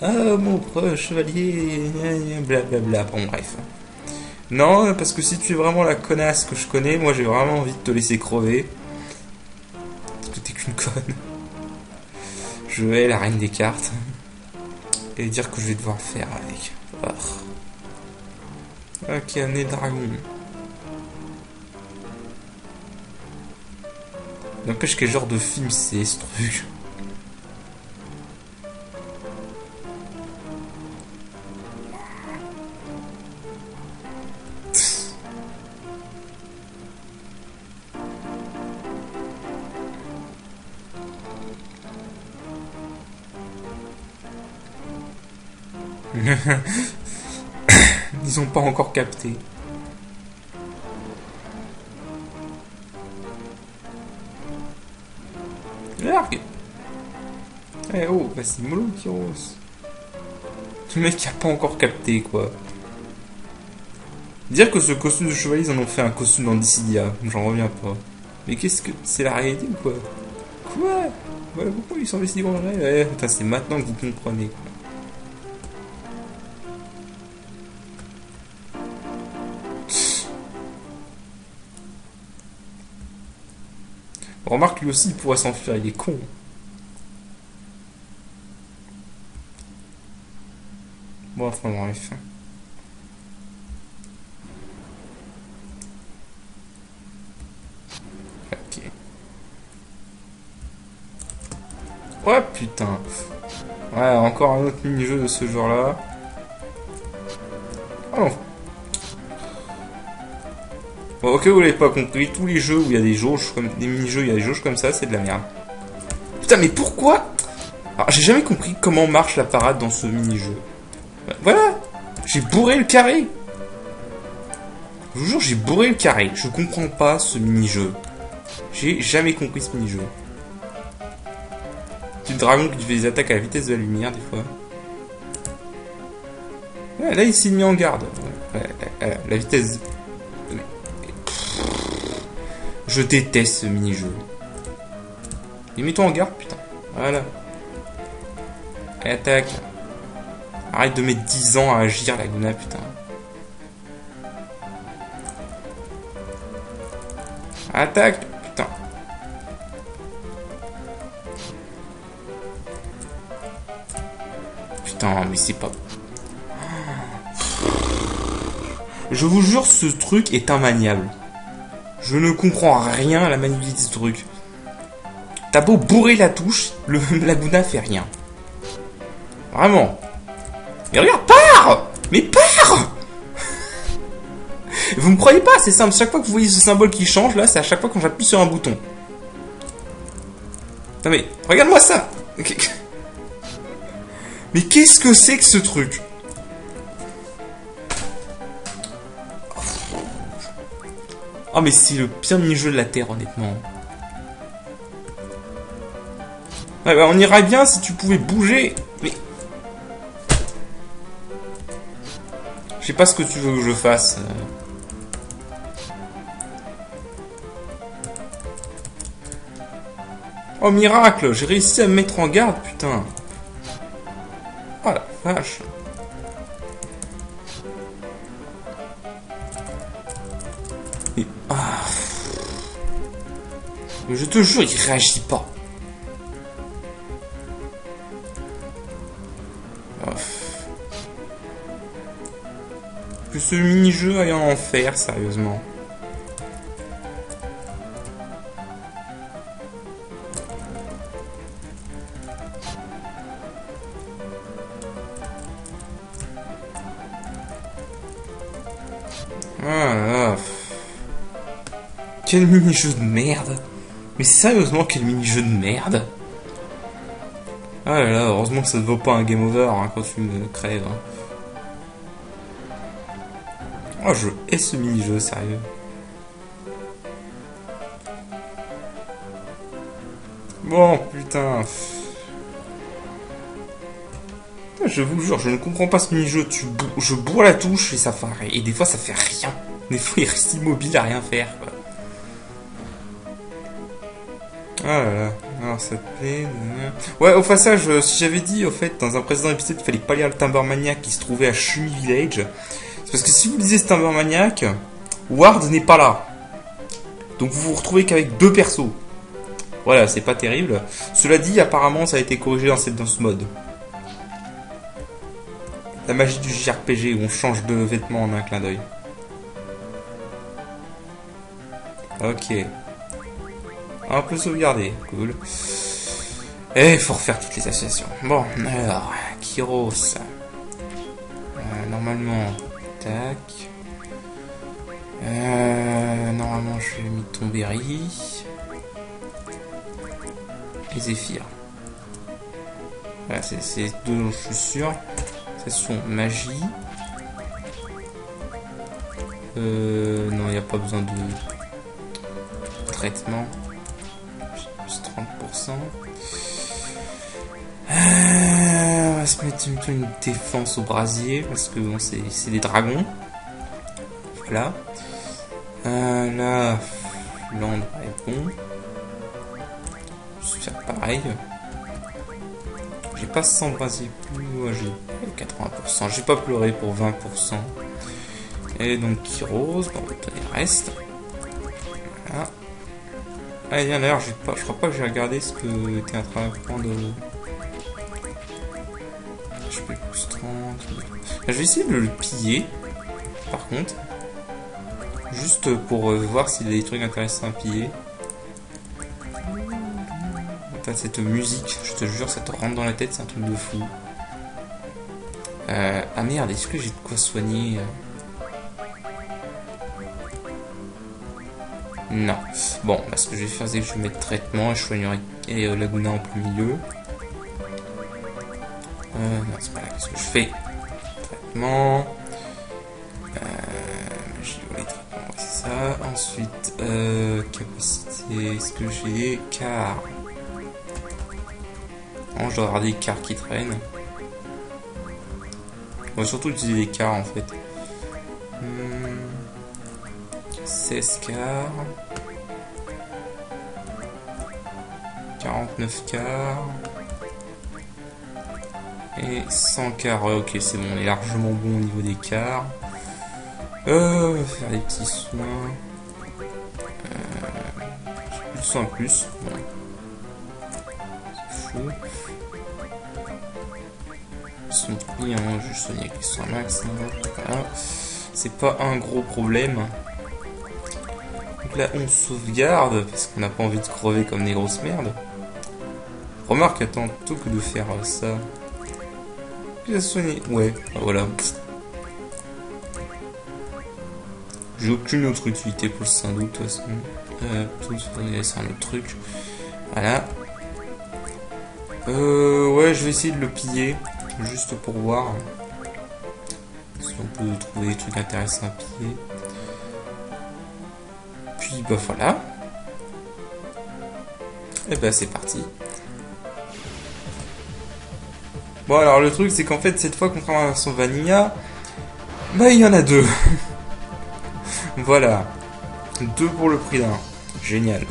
Ah, mon proche chevalier. Blablabla. Bon, bref. Non, parce que si tu es vraiment la connasse que je connais, moi j'ai vraiment envie de te laisser crever. Parce que t'es qu'une conne. Je hais la reine des cartes. Et dire que je vais devoir le faire avec. Ok, nez dragon. N'empêche quel genre de film c'est ce truc. Ils ont pas encore capté. Largue. Eh oh, bah c'est mollo Kyros. Le mec a pas encore capté quoi. Dire que ce costume de chevalier, ils en ont fait un costume dans Dissidia, j'en reviens pas. Mais qu'est-ce que... C'est la réalité ou quoi? Quoi? Ouais, pourquoi ils sont investis dans la réalité? Putain, c'est maintenant que vous comprenez quoi. Remarque, lui aussi, il pourrait s'enfuir, il est con. Bon, enfin, bref. Ok. Ouais, putain. Ouais, encore un autre mini-jeu de ce genre-là. Oh non. Bon, ok, vous l'avez pas compris, tous les jeux où il y a des jauges, comme des mini-jeux, il y a des jauges comme ça, c'est de la merde. Putain, mais pourquoi? Alors, j'ai jamais compris comment marche la parade dans ce mini-jeu. Voilà, j'ai bourré le carré. Je vous jure, j'ai bourré le carré. Je comprends pas ce mini-jeu. J'ai jamais compris ce mini-jeu. Petit dragon qui fait des attaques à la vitesse de la lumière, des fois. Ouais, là, il s'est mis en garde. Ouais, la vitesse... Je déteste ce mini-jeu. Et mets-toi en garde, putain. Voilà. Allez, attaque. Arrête de mettre 10 ans à agir, Laguna, putain. Attaque, putain. Putain, mais c'est pas... Je vous jure, ce truc est immaniable. Je ne comprends rien à la maniabilité de ce truc. T'as beau bourrer la touche, le Laguna fait rien. Vraiment. Mais regarde, pars! Mais pars! Vous me croyez pas, c'est simple. Chaque fois que vous voyez ce symbole qui change, là, c'est à chaque fois quand j'appuie sur un bouton. Non mais, regarde-moi ça! Mais qu'est-ce que c'est que ce truc? Oh mais c'est le pire mini-jeu de la Terre, honnêtement. Ouais, bah, on irait bien si tu pouvais bouger. Mais... Je sais pas ce que tu veux que je fasse. Oh miracle, j'ai réussi à me mettre en garde, putain. Oh la vache. Et... Ah. Mais je te jure, il réagit pas. Que ce mini-jeu aille en enfer, sérieusement. Ah, quel mini-jeu de merde. Mais sérieusement, quel mini-jeu de merde. Ah là là, heureusement que ça ne vaut pas un game over hein, quand tu me crèves. Hein. Oh, je hais ce mini-jeu, sérieux. Bon, putain. Je vous jure, je ne comprends pas ce mini-jeu. Je bourre la touche et ça fait... Et des fois, ça fait rien. Des fois, il reste immobile à rien faire, quoi. Ah là là. Alors, ça te plaît... Ouais, au passage, si j'avais dit, au fait, dans un précédent épisode, il fallait pas lire le Timbermaniac qui se trouvait à Shumi Village... Parce que si vous lisez Timbermaniac, Ward n'est pas là. Donc vous vous retrouvez qu'avec deux persos. Voilà, c'est pas terrible. Cela dit, apparemment, ça a été corrigé dans ce mode. La magie du JRPG où on change de vêtements en un clin d'œil. Ok. On peut sauvegarder, cool. Et il faut refaire toutes les associations. Bon, alors, Kyros. Normalement, tac. Normalement, je vais mettre Tomberry. Et Zephyr. Voilà, c'est deux dont je suis sûr. C'est son magie. Non, il n'y a pas besoin de traitement. Plus 30%. On va se mettre une défense au brasier parce que bon, c'est des dragons. Voilà. Là, l'ombre est bon. Je vais faire pareil. J'ai pas 100 brasier plus. Ouais, j'ai 80%. J'ai pas pleuré pour 20%. Et donc Kyros, on va obtenir le reste. Voilà. Ah, d'ailleurs, je crois pas que j'ai regardé ce que tu es en train de prendre. Je peux plus 30. Je vais essayer de le piller, par contre. Juste pour voir s'il y a des trucs intéressants à piller. Putain, cette musique, je te jure, ça te rentre dans la tête, c'est un truc de fou. Ah merde, est-ce que j'ai de quoi soigner Non. Bon, là, ce que je vais faire, c'est que je vais mettre traitement et je soignerai Laguna en plein milieu. Non, c'est pas là. Qu'est-ce que je fais? Traitement. J'ai les traitements, c'est ça. Ensuite, capacité. Est-ce que j'ai car? Non, je dois avoir des cars qui traînent. On va surtout utiliser des cars en fait. 16 cars. 49 cars. Et 100 cars. Ouais, ok, c'est bon, on est largement bon au niveau des cars. On va faire des petits soins. Plus soin plus. Bon. C'est fou. Son prix, hein, je soigne avec les soins max. Hein. Voilà. C'est pas un gros problème. Donc là, on sauvegarde parce qu'on n'a pas envie de crever comme des grosses merdes. Remarque, attends, plutôt que de faire ça. Il a soigné. Ouais, voilà. J'ai aucune autre utilité pour le Saint-Doux, de toute façon. C'est un autre truc. Voilà. Ouais, je vais essayer de le piller. Juste pour voir. Si on peut trouver des trucs intéressants à piller. Puis, bah voilà. Et bah c'est parti. Bon, alors le truc, c'est qu'en fait, cette fois, contrairement à la version Vanilla, bah il y en a deux. Voilà. 2 pour le prix d'un. Génial.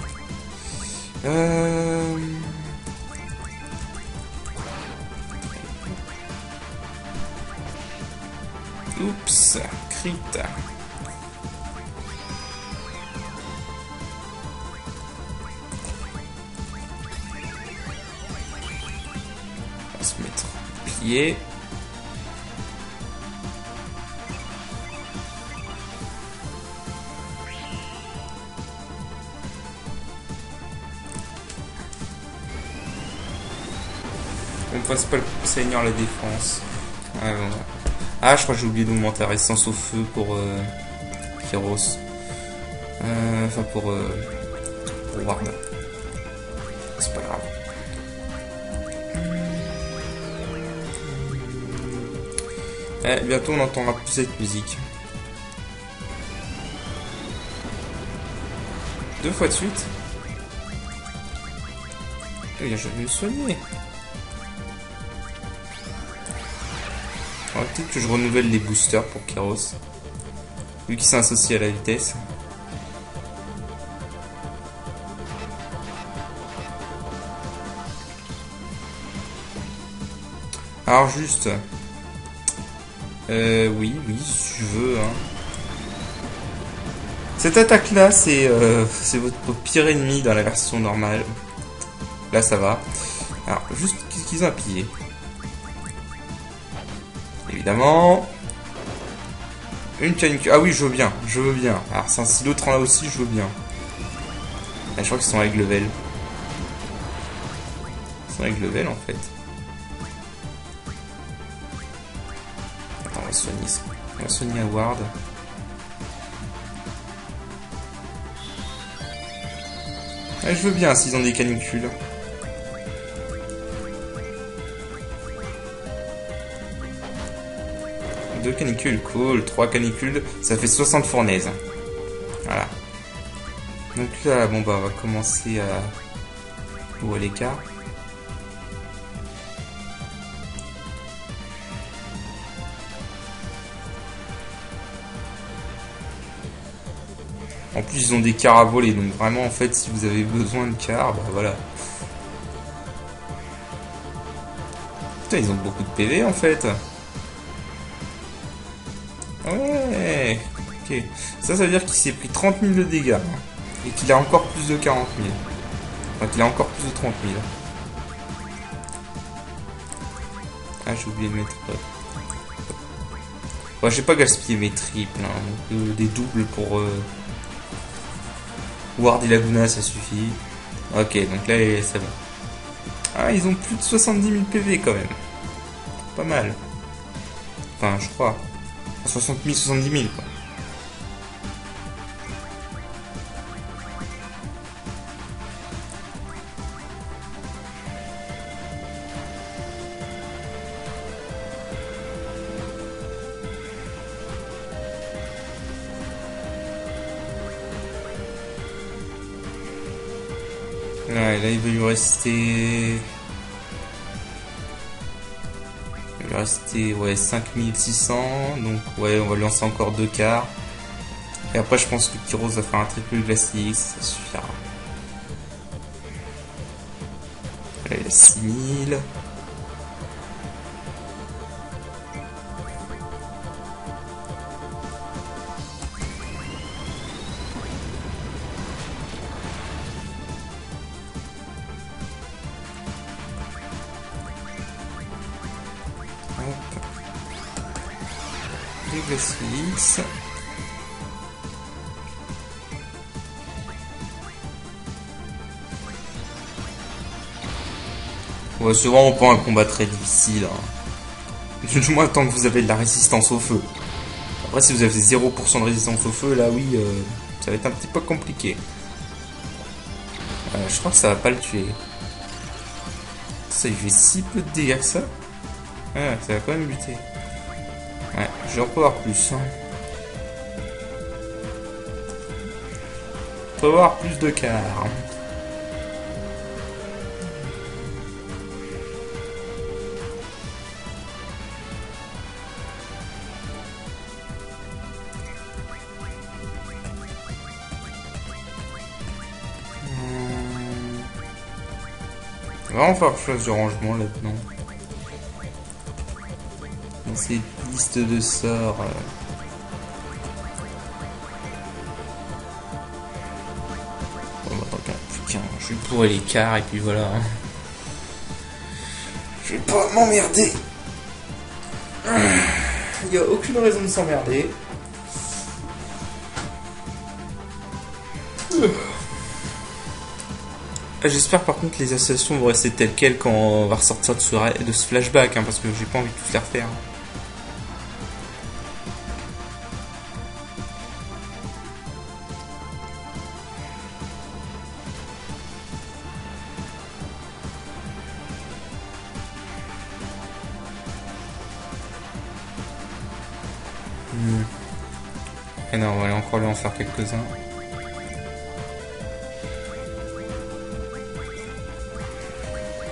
Oups, crit. On va se mettre plié. On passe pas le seigneur la défense. Ah, bon. Ah, je crois que j'ai oublié d'augmenter la résistance au feu pour Kyros. Enfin pour Ward. C'est pas grave. Bientôt on n'entendra plus cette musique. 2 fois de suite. Eh bien, je vais me soigner. Alors, peut-être que je renouvelle les boosters pour Kyros. Vu qu'il s'est associé à la vitesse. Alors juste... oui, si tu veux. Hein. Cette attaque-là, c'est votre pire ennemi dans la version normale. Là, ça va. Alors, juste, qu'est-ce qu'ils ont à piller? Évidemment. Une canicule. Ah oui, je veux bien. Je veux bien. Alors, si l'autre en a aussi, je veux bien. Ah, je crois qu'ils sont avec level. Ils sont avec level, en fait. Attends, on va soigner ça. On va soigner Howard. Ah, je veux bien s'ils ont des canicules. Deux canicules, cool. 3 canicules, ça fait 60 fournaises. Voilà. Donc là, bon bah on va commencer à... Où est l'écart? En plus ils ont des cars à voler, donc vraiment en fait si vous avez besoin de cars, bah voilà. Putain, ils ont beaucoup de PV en fait. Ouais. Ok. Ça veut dire qu'il s'est pris 30 000 de dégâts. Et qu'il a encore plus de 40 000. Enfin qu'il a encore plus de 30 000. Ah, j'ai oublié de mettre... Ouais, j'ai pas gaspillé mes triples. Hein. Donc, des doubles pour... Ward et Laguna, ça suffit. Ok, donc là, ça va. Ah, ils ont plus de 70 000 PV quand même. Pas mal. Enfin, je crois. 60 000, 70 000 quoi. Ouais, là il va lui rester... Il va lui rester ouais, 5600. Donc ouais, on va lancer encore 2 quarts. Et après je pense que Kyros va faire un triple glacier, ça suffira. Là il a 6000. Les glaciers. Ouais, c'est vraiment pas un combat très difficile. Hein. Du moins tant que vous avez de la résistance au feu. Après si vous avez 0% de résistance au feu, là oui, ça va être un petit peu compliqué. Je crois que ça va pas le tuer. Ça il fait si peu de dégâts que ça. Ouais, ça va quand même buter. Ouais, je vais en pouvoir plus. Hein. On peut avoir plus de quart. On va vraiment faire chose de rangement là-dedans. Dans ces listes de sorts. Bon, bah, tant plus qu'un. Je vais pourrir l'écart et puis voilà. Hein. Je vais pas m'emmerder. Il n'y a aucune raison de s'emmerder. J'espère par contre que les associations vont rester telles quelles quand on va ressortir de ce flashback, hein, parce que j'ai pas envie de tout les refaire. Et non, on va aller encore lui en faire quelques-uns.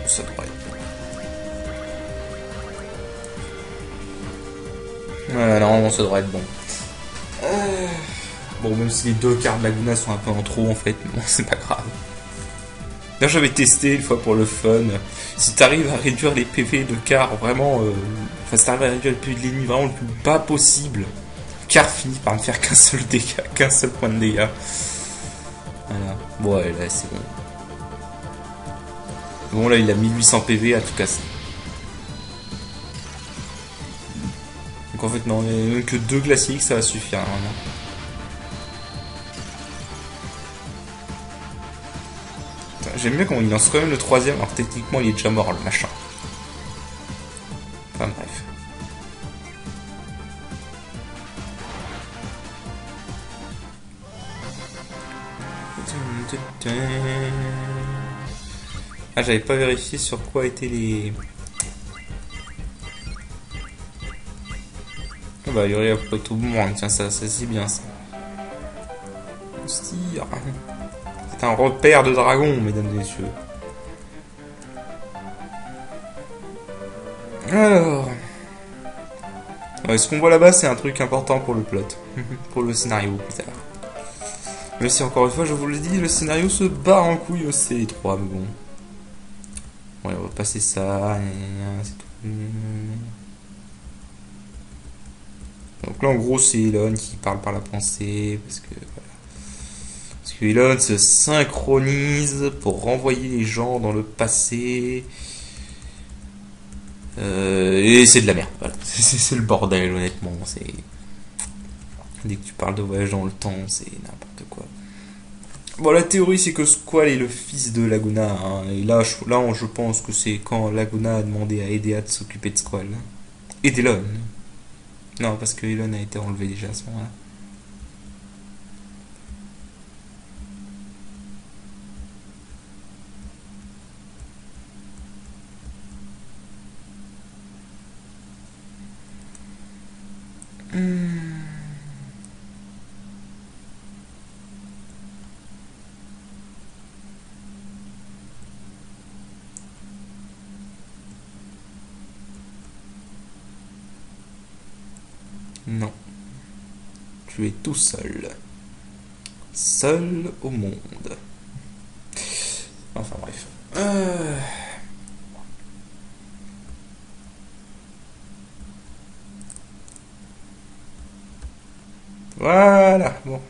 Ça devrait être bon. Voilà, normalement ça devrait être bon. Bon, même si les 2 cartes de Laguna sont un peu en trop en fait, mais bon, c'est pas grave. Là, j'avais testé une fois pour le fun. Si t'arrives à réduire les PV de Car vraiment... Enfin, si t'arrives à réduire les PV de l'ennemi vraiment le plus bas possible, Car finit par ne faire qu'un seul dégât, qu'un seul point de dégâts. Voilà. Bon, ouais, là, c'est bon. Bon, là, il a 1800 PV à tout casser. Donc en fait, non, il n'y a même que 2 classiques, ça va suffire, normalement. J'aime bien quand il lance quand même le 3ème, alors techniquement, il est déjà mort, le machin. Enfin, bref. Ah, j'avais pas vérifié sur quoi étaient les... Ah bah, il y aurait pas tout boomerang, tiens, ça c'est bien, ça. C'est un repère de dragon, mesdames et messieurs. Alors... Ouais, ce qu'on voit là-bas, c'est un truc important pour le plot. Pour le scénario, plus tard. Même si, encore une fois, je vous le dis, le scénario se barre en couille au C3, mais bon. Ouais, on va passer ça, c'est tout. Donc là, en gros, c'est Elon qui parle par la pensée, parce que Elon se synchronise pour renvoyer les gens dans le passé. Et c'est de la merde, voilà. C'est le bordel, honnêtement. Dès que tu parles de voyage dans le temps, c'est n'importe quoi. Bon, la théorie, c'est que Squall est le fils de Laguna, hein. Et là, je pense que c'est quand Laguna a demandé à Edea de s'occuper de Squall. Et d'Elon. Non, parce que Elon a été enlevé déjà à ce moment-là. Non. Tu es tout seul. Seul au monde. Enfin bref. Voilà, bon.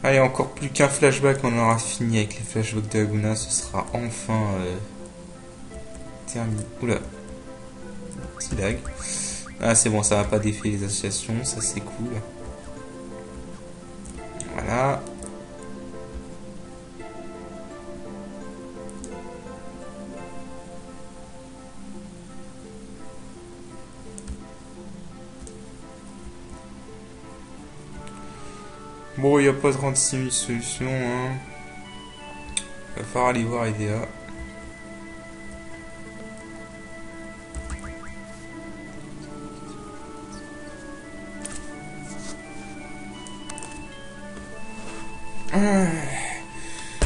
Allez, encore plus qu'un flashback, on aura fini avec les flashbacks de Laguna, ce sera enfin terminé. Oula. Petit lag. Ah, c'est bon, ça va pas défier les associations, ça c'est cool. Voilà. Bon, il n'y a pas 36 000 solutions, hein. Il va falloir aller voir Edea.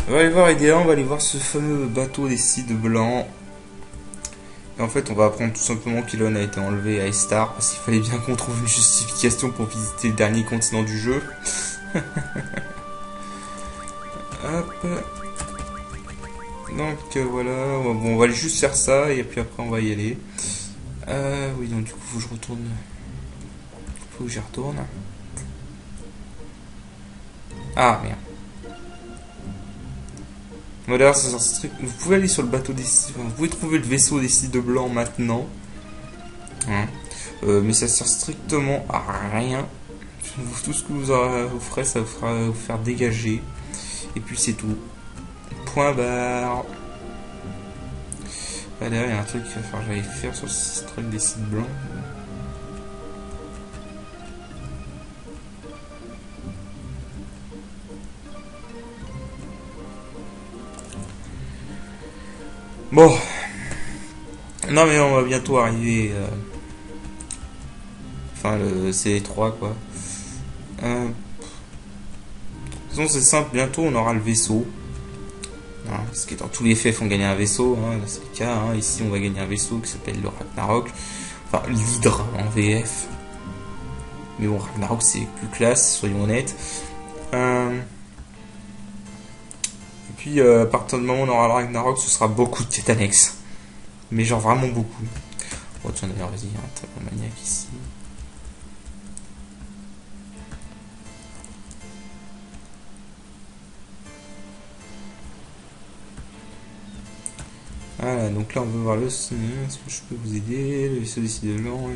On va aller voir Edea, on va aller voir ce fameux bateau des Cides Blancs. Et en fait, on va apprendre tout simplement qu'Elon a été enlevé à Star parce qu'il fallait bien qu'on trouve une justification pour visiter le dernier continent du jeu. Hop. Donc voilà, bon, on va aller juste faire ça et puis après on va y aller. Oui, donc du coup, faut que je retourne. Faut que j'y retourne. Ah, merde. Bon, d'ailleurs, ça sert strict. Vous pouvez aller sur le bateau des Cides. Vous pouvez trouver le vaisseau des Cides Blancs maintenant. Hein. Mais ça sert strictement à rien. Tout ce que vous ferez, ça vous fera vous faire dégager. Et puis c'est tout. Point barre. Ah, d'ailleurs, il y a un truc qu'il va falloir que j'aille faire sur ce truc des Cides Blancs. Bon. Non mais on va bientôt arriver. Enfin le C3 quoi. De toute façon c'est simple, bientôt on aura le vaisseau. Hein, parce que dans tous les faits, on gagner un vaisseau. Hein, dans ce cas, hein, ici on va gagner un vaisseau qui s'appelle le Ragnarok. Enfin l'Hydre en VF. Mais bon, Ragnarok c'est plus classe, soyons honnêtes. Et puis à partir du moment où on aura le Ragnarok, ce sera beaucoup de quêtes annexes. Mais genre vraiment beaucoup. Oh tiens d'ailleurs, vas-y, un tableau maniaque ici. Voilà, donc là on veut voir le ciné. Est-ce que je peux vous aider? Le vaisseau décidément.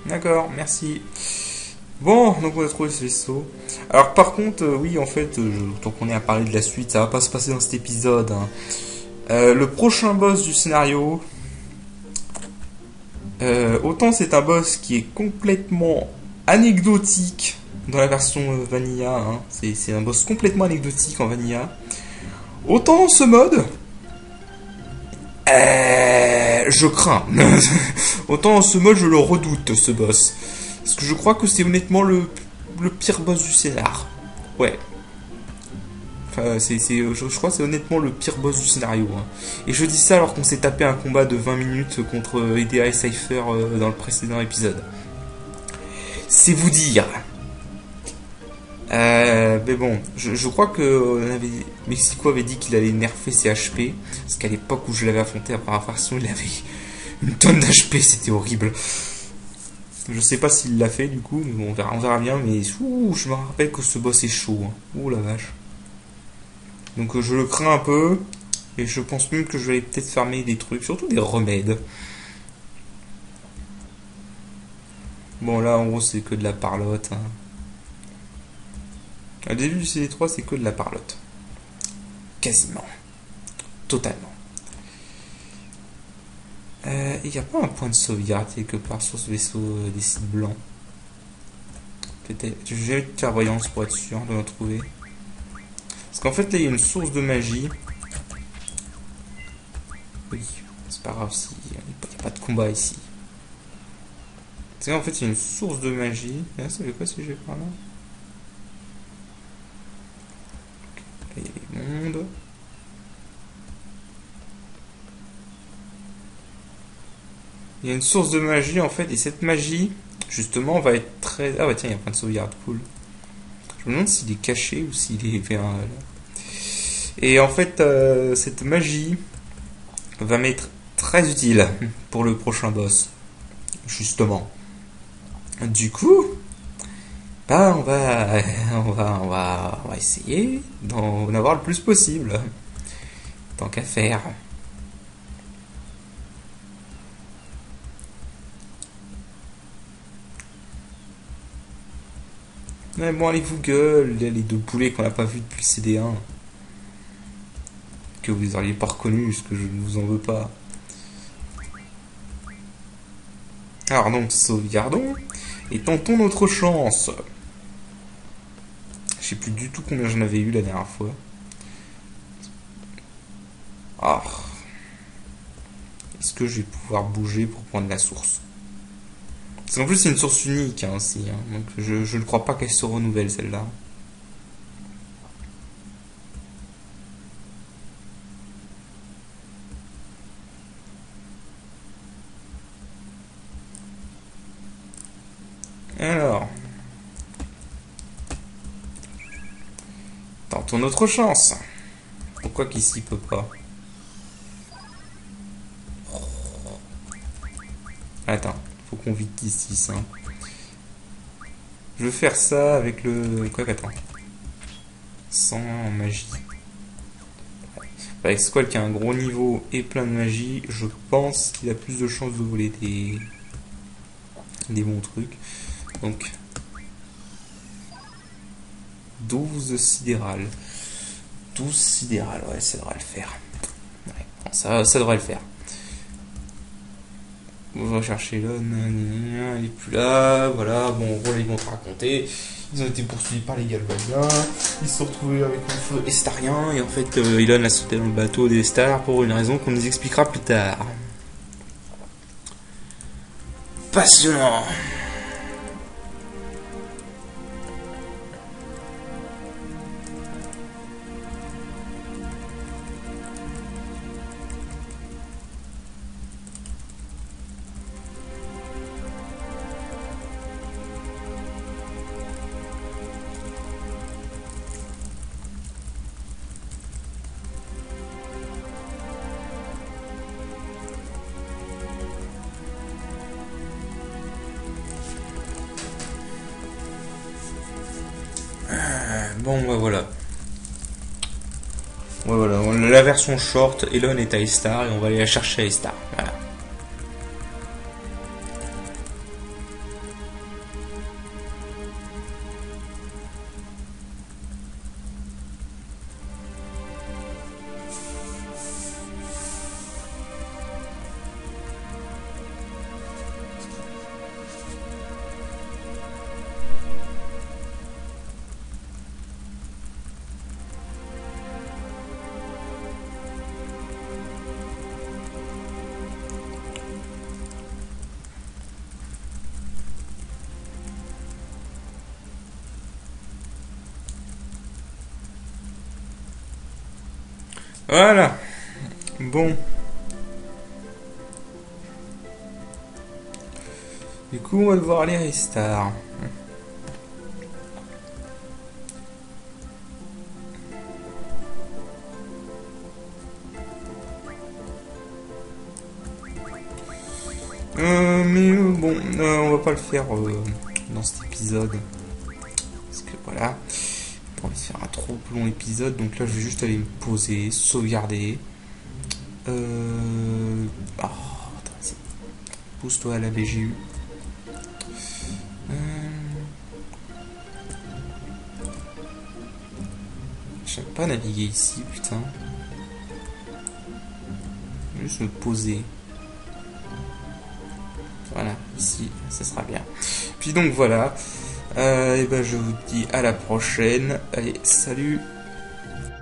D'accord, merci. Bon, donc on a trouvé ce vaisseau. Alors par contre, oui, en fait, tant qu'on est à parler de la suite, ça va pas se passer dans cet épisode, hein. Le prochain boss du scénario, autant c'est un boss qui est complètement anecdotique dans la version Vanilla, hein. C'est un boss complètement anecdotique en Vanilla. Autant dans ce mode, je crains. Autant dans ce mode, je le redoute, ce boss. Parce que je crois que c'est honnêtement le pire boss du scénar. Ouais. Enfin, je crois que c'est honnêtement le pire boss du scénario, hein. Et je dis ça alors qu'on s'est tapé un combat de 20 minutes contre EDA et Cypher dans le précédent épisode. C'est vous dire. Mais bon, je crois que Mexico avait dit qu'il allait nerfer ses HP. Parce qu'à l'époque où je l'avais affronté à première version, il avait une tonne d'HP, c'était horrible. Je sais pas s'il l'a fait du coup, mais bon, on verra bien. Mais je me rappelle que ce boss est chaud, hein. Ouh la vache. Donc je le crains un peu. Et je pense même que je vais peut-être farmer des trucs, surtout des remèdes. Bon là en gros c'est que de la parlotte, hein. Au début du CD3 c'est que de la parlotte. Quasiment. Totalement. Il n'y a pas un point de sauvegarde quelque part sur ce vaisseau des sites blancs. Peut-être. Je vais une clairvoyance pour être sûr de le trouver. Parce qu'en fait là il y a une source de magie. Oui, c'est pas grave si il n'y a pas de combat ici. Parce qu'en fait il y a une source de magie. Ah, ça fait quoi si je vais par là? Là il y a les mondes. Il y a une source de magie en fait, et cette magie, justement, va être très... Ah bah tiens, il y a plein de sauvegarde, cool. Je me demande s'il est caché ou s'il est vers... Et en fait, cette magie va m'être très utile pour le prochain boss, justement. Du coup, bah on va essayer d'en avoir le plus possible, tant qu'à faire. Mais bon, allez vous gueule, les deux poulets qu'on n'a pas vu depuis le CD1. Que vous n'auriez pas reconnu, ce que je ne vous en veux pas. Alors donc, sauvegardons. Et tentons notre chance. Je sais plus du tout combien j'en avais eu la dernière fois. Ah. Est-ce que je vais pouvoir bouger pour prendre la source? Parce qu'en plus c'est une source unique, hein, aussi, hein. Donc je ne crois pas qu'elle se renouvelle celle-là. Alors. Tentons notre chance. Pourquoi qu'ici peut pas? Attends, faut qu'on vite ici, ça. Je veux faire ça avec le... Quoi qu'attends. Sans magie. Avec Squall qui a un gros niveau et plein de magie, je pense qu'il a plus de chances de voler des bons trucs. Donc 12 sidérales. 12 sidérales, ouais, ça devrait le faire. Ouais, bon, ça devrait le faire. On va chercher là, il est plus là, voilà, bon, voilà, ils vont te raconter. Ils ont été poursuivis par les Galvaniens, ils se sont retrouvés avec un feu estarien, et en fait, Elon a sauté dans le bateau des stars pour une raison qu'on nous expliquera plus tard. Passionnant! Bon, bah voilà. Ouais, voilà, la version short, Elon est à Estar et on va aller la chercher à Estar. Voilà. Voilà. Bon. Du coup, on va devoir aller à Estar. Bon, on va pas le faire dans cet épisode. Parce que voilà, on va faire un trop long épisode. Donc là, je vais juste aller me poser, sauvegarder. Attends, pousse-toi à la BGU. J'aime pas naviguer ici, putain. Juste me poser. Voilà, ici, ça sera bien. Puis donc voilà. Et ben je vous dis à la prochaine. Allez, salut.